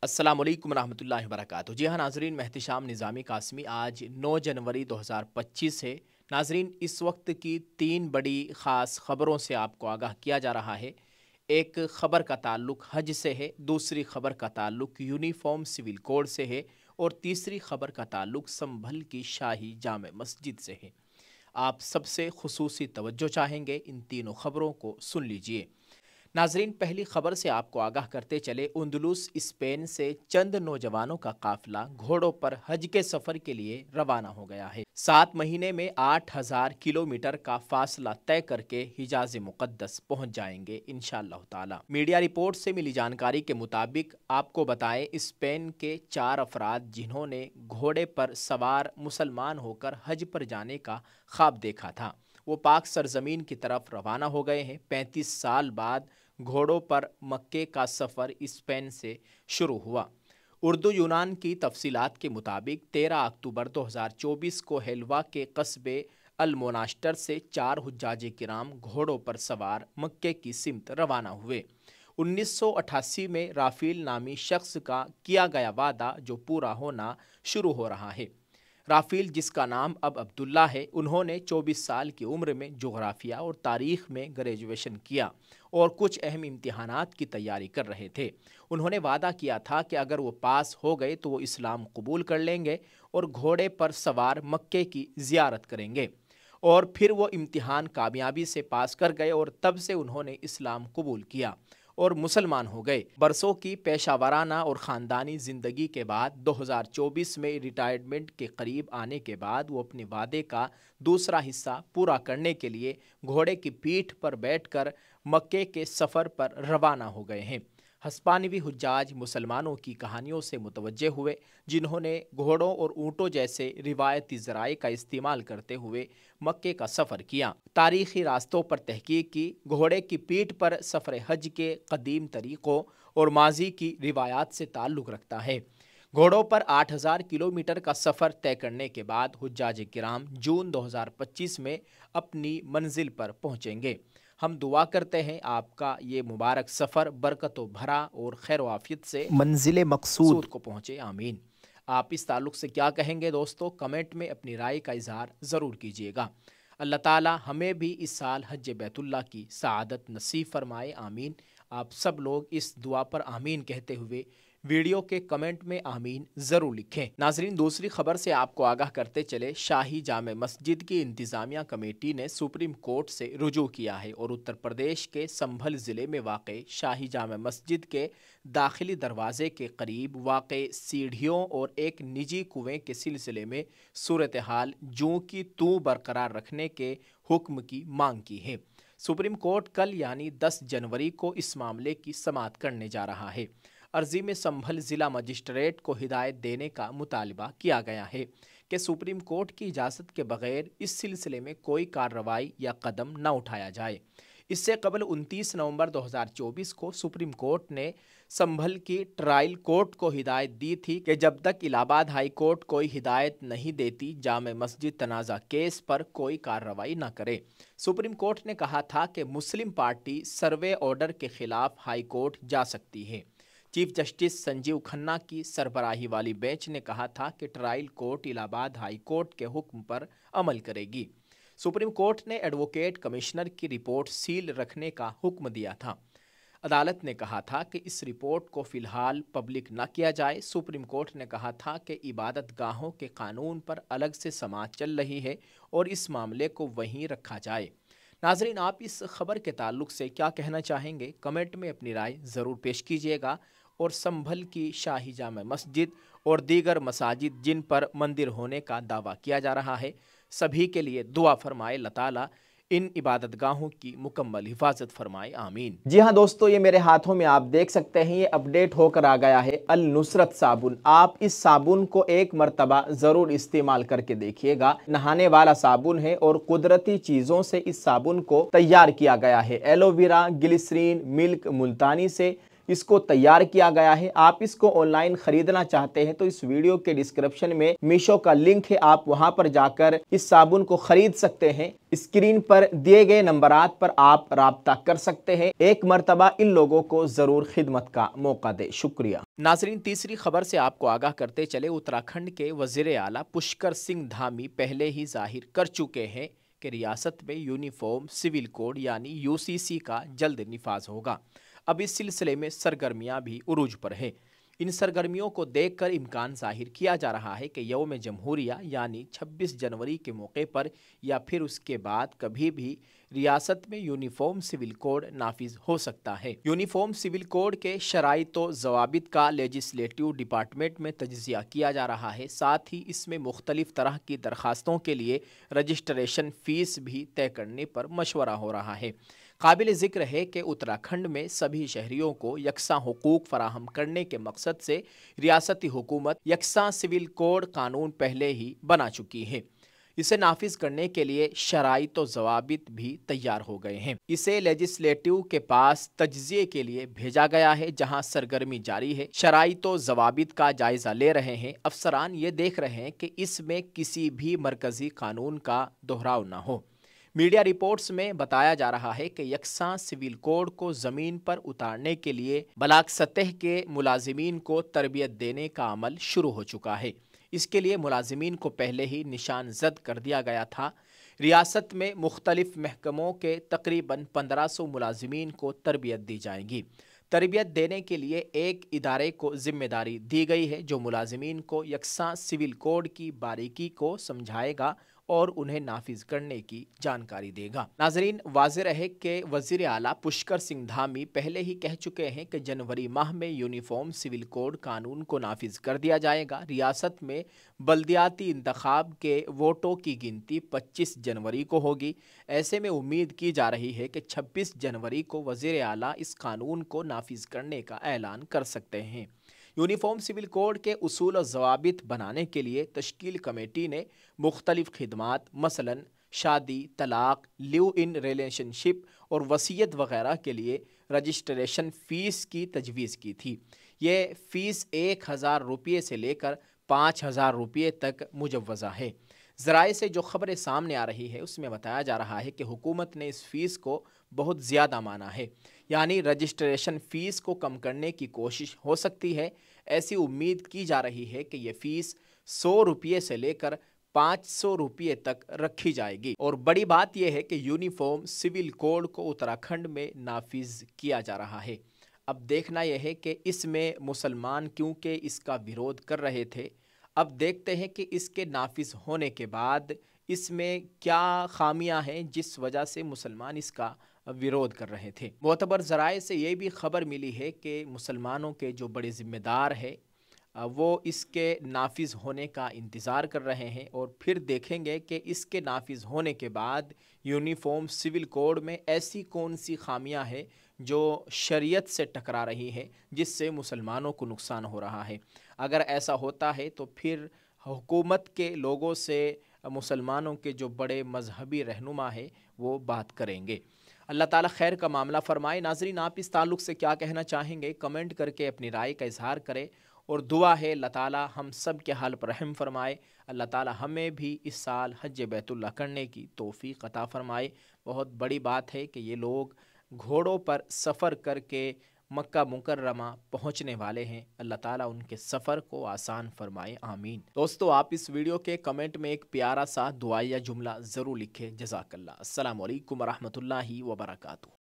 अस्सलाम वालेकुम रहमतुल्लाहि व बरकातहू। जी हाँ नाजरीन, मैं एहतिशाम निज़ामी कासमी। आज 9 जनवरी 2025 है। नाजरीन, इस वक्त की 3 बड़ी ख़ास ख़बरों से आपको आगाह किया जा रहा है। एक ख़बर का ताल्लुक हज से है, दूसरी ख़बर का ताल्लुक यूनिफॉर्म सिविल कोड से है और तीसरी ख़बर का ताल्लुक संभल की शाही जामे मस्जिद से है। आप सबसे खुसूसी तवज्जो चाहेंगे, इन तीनों ख़बरों को सुन लीजिए। नाजरीन, पहली खबर से आपको आगाह करते चले, उंदुलुस स्पेन से चंद नौजवानों का काफिला घोड़ों पर हज के सफर के लिए रवाना हो गया है। 7 महीने में 8000 किलोमीटर का फासला तय करके हिजाज मुकद्दस पहुंच जाएंगे इंशाअल्लाह ताला। मीडिया रिपोर्ट से मिली जानकारी के मुताबिक आपको बताएं, स्पेन के 4 अफराद जिन्होंने घोड़े पर सवार मुसलमान होकर हज पर जाने का ख्वाब देखा था, वो पाक सरजमीन की तरफ रवाना हो गए हैं। 35 साल बाद घोड़ों पर मक्के का सफ़र स्पेन से शुरू हुआ। उर्दू यूनान की तफसीलात के मुताबिक 13 अक्टूबर 2024 को हेलवा के कस्बे अल-मोनास्टर से 4 हुज्जाज किराम घोड़ों पर सवार मक्के की सिमत रवाना हुए। 1988 में राफील नामी शख्स का किया गया वादा जो पूरा होना शुरू हो रहा है। राफील, जिसका नाम अब अब्दुल्ला है, उन्होंने 24 साल की उम्र में जोग्राफिया और तारीख़ में ग्रेजुएशन किया और कुछ अहम इम्तिहानात की तैयारी कर रहे थे। उन्होंने वादा किया था कि अगर वो पास हो गए तो वो इस्लाम कबूल कर लेंगे और घोड़े पर सवार मक्के की ज़ियारत करेंगे। और फिर वो इम्तिहान कामयाबी से पास कर गए और तब से उन्होंने इस्लाम कबूल किया और मुसलमान हो गए। बरसों की पेशावराना और ख़ानदानी ज़िंदगी के बाद 2024 में रिटायरमेंट के करीब आने के बाद वो अपने वादे का दूसरा हिस्सा पूरा करने के लिए घोड़े की पीठ पर बैठकर मक्के के सफ़र पर रवाना हो गए हैं। हस्पानवी हुज्जाज मुसलमानों की कहानियों से मुतवज्जे हुए, जिन्होंने घोड़ों और ऊँटों जैसे रिवायती ज़राए का इस्तेमाल करते हुए मक्के का सफ़र किया, तारीख़ी रास्तों पर तहकीक की। घोड़े की पीठ पर सफ़र हज के कदीम तरीक़ों और माजी की रिवायात से ताल्लुक़ रखता है। घोड़ों पर 8000 किलोमीटर का सफ़र तय करने के बाद हुज्जाज किराम जून 2025 में अपनी मंजिल पर पहुँचेंगे। हम दुआ करते हैं आपका ये मुबारक सफ़र बरकतों भरा और खैर आफियत से मंजिल मकसूद को पहुँचे, आमीन। आप इस ताल्लुक़ से क्या कहेंगे दोस्तों? कमेंट में अपनी राय का इज़हार ज़रूर कीजिएगा। अल्लाह ताला हमें भी इस साल हज बैतुल्लाह की सआदत नसीब फरमाए, आमीन। आप सब लोग इस दुआ पर आमीन कहते हुए वीडियो के कमेंट में आमीन ज़रूर लिखें। नाजरीन, दूसरी खबर से आपको आगाह करते चले, शाही जामे मस्जिद की इंतज़ामिया कमेटी ने सुप्रीम कोर्ट से रुजू किया है और उत्तर प्रदेश के संभल ज़िले में वाक़ शाही जामे मस्जिद के दाखिली दरवाज़े के करीब वाक़ सीढ़ियों और एक निजी कुएं के सिलसिले में सूरत हाल जूं की तूं बरकरार रखने के हुक्म की मांग की है। सुप्रीम कोर्ट कल यानी 10 जनवरी को इस मामले की समाअत करने जा रहा है। अर्जी में संभल ज़िला मजिस्ट्रेट को हिदायत देने का मुतालबा किया गया है कि सुप्रीम कोर्ट की इजाज़त के बगैर इस सिलसिले में कोई कार्रवाई या कदम न उठाया जाए। इससे कबल 29 नवंबर 2024 को सुप्रीम कोर्ट ने संभल की ट्रायल कोर्ट को हिदायत दी थी कि जब तक इलाहाबाद हाई कोर्ट कोई हिदायत नहीं देती, जामे मस्जिद तनाज़ा केस पर कोई कार्रवाई न करे। सुप्रीम कोर्ट ने कहा था कि मुस्लिम पार्टी सर्वे ऑर्डर के खिलाफ हाई कोर्ट जा सकती है। चीफ जस्टिस संजीव खन्ना की सरबराही वाली बेंच ने कहा था कि trial court Allahabad high court के हुक्म पर अमल करेगी। सुप्रीम कोर्ट ने एडवोकेट कमिश्नर की रिपोर्ट सील रखने का हुक्म दिया था। अदालत ने कहा था कि इस रिपोर्ट को फ़िलहाल पब्लिक न किया जाए। सुप्रीम कोर्ट ने कहा था कि इबादत गाहों के कानून पर अलग से समाअत चल रही है और इस मामले को वहीं रखा जाए। नाजरीन, आप इस खबर के ताल्लुक से क्या कहना चाहेंगे? कमेंट में अपनी राय ज़रूर पेश कीजिएगा। और संभल की शाही जामे मस्जिद और दीगर मसाजिद जिन पर मंदिर होने का दावा किया जा रहा है, सभी के लिए दुआ फरमाए अल्लाह ताला इन इबादतगाहों की मुकम्मल हिफाजत फरमाए, आमीन। जी हाँ दोस्तों, ये मेरे हाथों में आप देख सकते हैं, ये अपडेट होकर आ गया है अल नुसरत साबुन। आप इस साबुन को एक मरतबा ज़रूर इस्तेमाल करके देखिएगा। नहाने वाला साबुन है और कुदरती चीज़ों से इस साबुन को तैयार किया गया है। एलोवेरा, ग्लिसरीन, मिल्क, मुल्तानी से اس کو تیار کیا گیا ہے۔ آپ اس کو آن لائن خریدنا چاہتے ہیں تو اس ویڈیو کے ڈسکرپشن میں میشو کا لنک ہے، آپ وہاں پر جا کر اس صابن کو خرید سکتے ہیں۔ اسکرین پر دیے گئے نمبرات پر آپ رابطہ کر سکتے ہیں۔ ایک مرتبہ ان لوگوں کو ضرور خدمت کا موقع دے۔ شکریہ۔ ناظرین، تیسری خبر سے آپ کو آگاہ کرتے چلے، اتراکھنڈ کے وزیر اعلیٰ پشکر سنگھ دھامی پہلے ہی ظاہر کر چکے ہیں کہ ریاست میں یونیفارم سول کوڈ یعنی UCC کا جلد نفاذ ہوگا۔ اب اس سلسلے میں سرگرمیاں بھی عروج پر ہیں۔ ان سرگرمیوں کو دیکھ کر امکان ظاہر کیا جا رہا ہے کہ یوم جمہوریہ یعنی 26 جنوری کے موقع پر یا پھر اس کے بعد کبھی بھی ریاست میں یونیفارم سول کوڈ نافذ ہو سکتا ہے۔ یونیفارم سول کوڈ کے شرائط و ضوابط کا لیجسلیٹو ڈپارٹمنٹ میں تجزیہ کیا جا رہا ہے، ساتھ ہی اس میں مختلف طرح کی درخواستوں کے لیے رجسٹریشن فیس بھی طے کرنے پر مشورہ ہو رہا ہے۔ قابل ذکر ہے کہ اتراکھنڈ میں سبھی شہریوں کو یکساں حقوق فراہم کرنے کے مقصد سے ریاستی حکومت یکساں سول کوڈ قانون پہلے ہی بنا چکی ہے۔ اسے نافذ کرنے کے لیے شرائط و ضوابط بھی تیار ہو گئے ہیں۔ اسے لیجسلیٹو کے پاس تجزیے کے لیے بھیجا گیا ہے، جہاں سرگرمی جاری ہے۔ شرائط و ضوابط کا جائزہ لے رہے ہیں۔ افسران یہ دیکھ رہے ہیں کہ اس میں کسی بھی مرکزی قانون کا دہراؤ نہ ہو۔ میڈیا رپورٹس میں بتایا جا رہا ہے کہ یکساں سول کوڈ کو زمین پر اتارنے کے لیے بلاک سطح کے ملازمین کو تربیت دینے کا عمل شروع ہو چکا ہے۔ اس کے لیے ملازمین کو پہلے ہی نشان زد کر دیا گیا تھا۔ ریاست میں مختلف محکموں کے تقریباً 1500 ملازمین کو تربیت دی جائے گی۔ تربیت دینے کے لیے ایک ادارے کو ذمہ داری دی گئی ہے جو ملازمین کو یکساں سول کوڈ کی باریکی کو سمجھائے گا اور انہیں نافذ کرنے کی جانکاری دے گا۔ ناظرین، واضح رہے کہ وزیر اعلیٰ پشکر سنگھ دھامی پہلے ہی کہہ چکے ہیں کہ جنوری ماہ میں یونیفارم سول کوڈ قانون کو نافذ کر دیا جائے گا۔ ریاست میں بلدیاتی انتخاب کے ووٹوں کی گنتی 25 جنوری کو ہوگی۔ ایسے میں امید کی جا رہی ہے کہ 26 جنوری کو وزیر اعلیٰ اس قانون کو نافذ کرنے کا اعلان کر سکتے ہیں۔ یونیفارم سول کوڈ کے اصول و ضوابط بنانے کے لیے تشکیل کمیٹی نے مختلف خدمات مثلاً شادی، طلاق، لیو ان ریلیشن شپ اور وصیت وغیرہ کے لیے رجسٹریشن فیس کی تجویز کی تھی۔ یہ فیس 1000 روپے سے لے کر 5000 روپے تک مجوزہ ہے۔ ذرائع سے جو خبریں سامنے آ رہی ہے اس میں بتایا جا رہا ہے کہ حکومت نے اس فیس کو بہت زیادہ مانا ہے، یعنی رجسٹریشن فیس کو کم کرنے کی کوشش ہو سکتی ہے۔ ایسی امید کی جا رہی ہے کہ یہ فیس 100 روپے سے لے کر 500 روپے تک رکھی جائے گی۔ اور بڑی بات یہ ہے کہ یونیفارم سول کوڈ کو اتراکھنڈ میں نافذ کیا جا رہا ہے۔ اب دیکھنا یہ ہے کہ اس میں مسلمان کیونکہ اس کا ویرودھ کر رہے تھے، اب دیکھتے ہیں کہ اس کے نافذ ہونے کے بعد اس میں کیا خامیاں ہیں جس وجہ سے مسلمان اس کا ویرودھ کر رہے تھے۔ معتبر ذرائع سے یہ بھی خبر ملی ہے کہ مسلمانوں کے جو بڑے ذمہ دار ہیں وہ اس کے نافذ ہونے کا انتظار کر رہے ہیں اور پھر دیکھیں گے کہ اس کے نافذ ہونے کے بعد یونیفارم سول کوڈ میں ایسی کون سی خامیاں ہیں جو شریعت سے ٹکرا رہی ہیں جس سے مسلمانوں کو نقصان ہو رہا ہے۔ اگر ایسا ہوتا ہے تو پھر حکومت کے لوگوں سے مسلمانوں کے جو بڑے مذہبی رہنما ہیں وہ بات کریں گے۔ اللہ تعالیٰ خیر کا معاملہ فرمائے۔ ناظرین، آپ اس تعلق سے کیا کہنا چاہیں گے؟ کمنٹ کر کے اپنی رائے کا اظہار کریں، اور دعا ہے اللہ تعالیٰ ہم سب کے حال پر رحم فرمائے۔ اللہ تعالیٰ ہمیں بھی اس سال حج بیت اللہ کرنے کی توفیق عطا فرمائے۔ بہت بڑی بات ہے کہ یہ لوگ گھوڑوں پر سفر کر کے مکہ مکرمہ پہنچنے والے ہیں۔ اللہ تعالیٰ ان کے سفر کو آسان فرمائے، آمین۔ دوستو، آپ اس ویڈیو کے کمنٹ میں ایک پیارا سا دعائیہ جملہ ضرور لکھیں۔ جزاک اللہ۔ السلام علیکم ورحمۃ اللہ وبرکاتہ۔